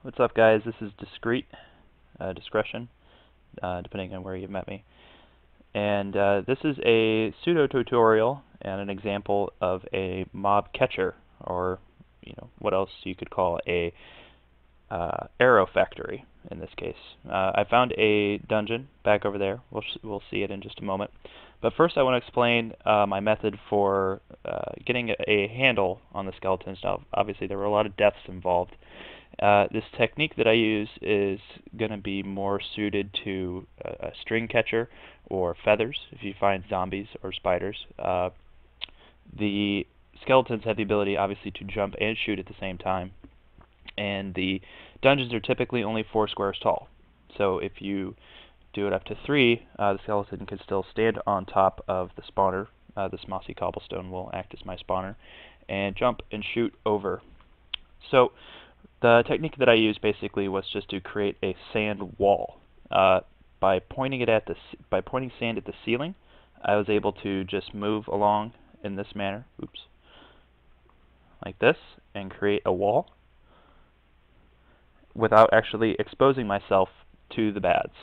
What's up, guys? This is Discreet, Discretion, depending on where you've met me. And this is a pseudo-tutorial and an example of a mob catcher, or what else you could call a arrow factory in this case. I found a dungeon back over there. We'll see it in just a moment. But first I want to explain my method for getting a handle on the skeletons. Now, obviously there were a lot of deaths involved. This technique that I use is going to be more suited to a string catcher or feathers if you find zombies or spiders. The skeletons have the ability obviously to jump and shoot at the same time, and the dungeons are typically only 4 squares tall. So if you do it up to 3, the skeleton can still stand on top of the spawner. This mossy cobblestone will act as my spawner, and jump and shoot over. So the technique that I used basically was just to create a sand wall. By pointing sand at the ceiling, I was able to just move along in this manner, like this, and create a wall without actually exposing myself to the bads.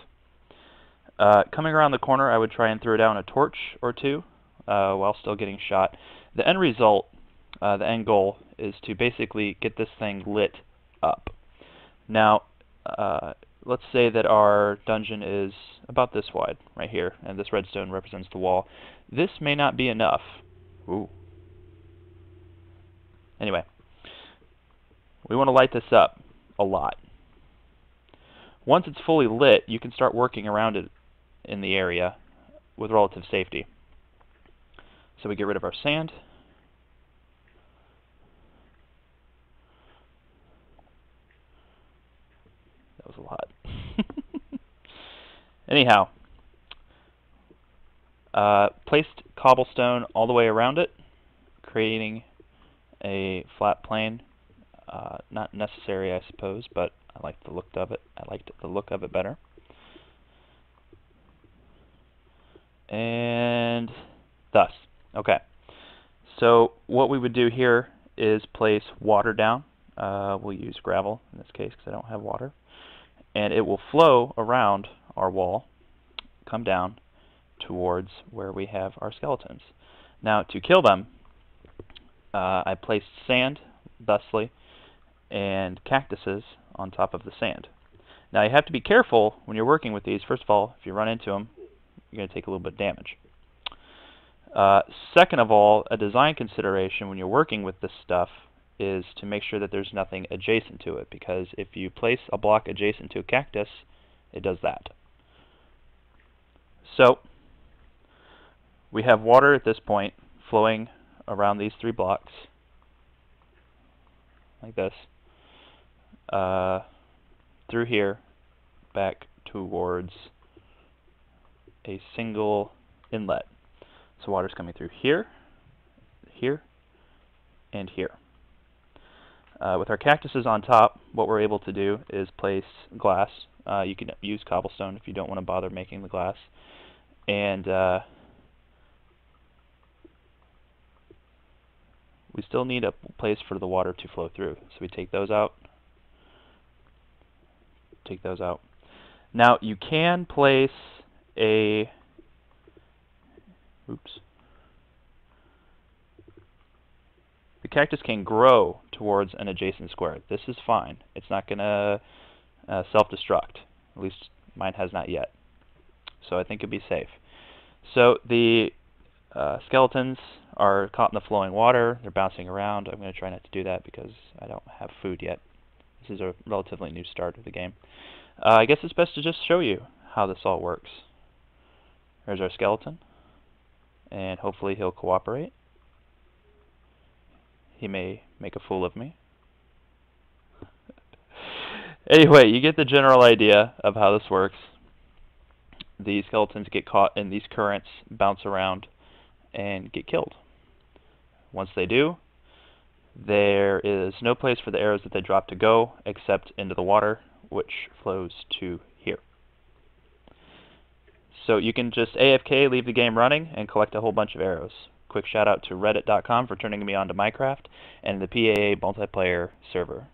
Coming around the corner, I would try and throw down a torch or two while still getting shot. The end result, the end goal, is to basically get this thing lit up. Now, let's say that our dungeon is about this wide, right here, and this redstone represents the wall. This may not be enough. Ooh. Anyway, we want to light this up a lot. Once it's fully lit, you can start working around it in the area with relative safety. So we get rid of our sand. That was a lot. Anyhow, placed cobblestone all the way around it, creating a flat plane. Not necessary, I suppose, but I liked the look of it. I liked the look of it better. And thus, okay. So what we would do here is place water down. We'll use gravel in this case because I don't have water. And it will flow around our wall, come down towards where we have our skeletons. Now, to kill them, I placed sand, thusly, and cactuses on top of the sand. Now, you have to be careful when you're working with these. First of all, if you run into them, you're going to take a little bit of damage. Second of all, a design consideration when you're working with this stuff is to make sure that there's nothing adjacent to it, because if you place a block adjacent to a cactus, it does that. So we have water at this point flowing around these 3 blocks, like this, through here, back towards a single inlet. So water's coming through here, here, and here. With our cactuses on top, what we're able to do is place glass. You can use cobblestone if you don't want to bother making the glass. And we still need a place for the water to flow through. So we take those out. Take those out. Now you can place a the cactus can grow towards an adjacent square. This is fine. It's not going to self-destruct. At least mine has not yet. So I think it'd be safe. So the skeletons are caught in the flowing water. They're bouncing around. I'm going to try not to do that because I don't have food yet. This is a relatively new start of the game. I guess it's best to just show you how this all works. There's our skeleton, and hopefully he'll cooperate. He may make a fool of me. Anyway, you get the general idea of how this works. The skeletons get caught in these currents, bounce around, and get killed. Once they do, there is no place for the arrows that they drop to go except into the water, which flows to here. So you can just AFK, leave the game running, and collect a whole bunch of arrows. Quick shout out to reddit.com for turning me on to Minecraft and the PAA multiplayer server.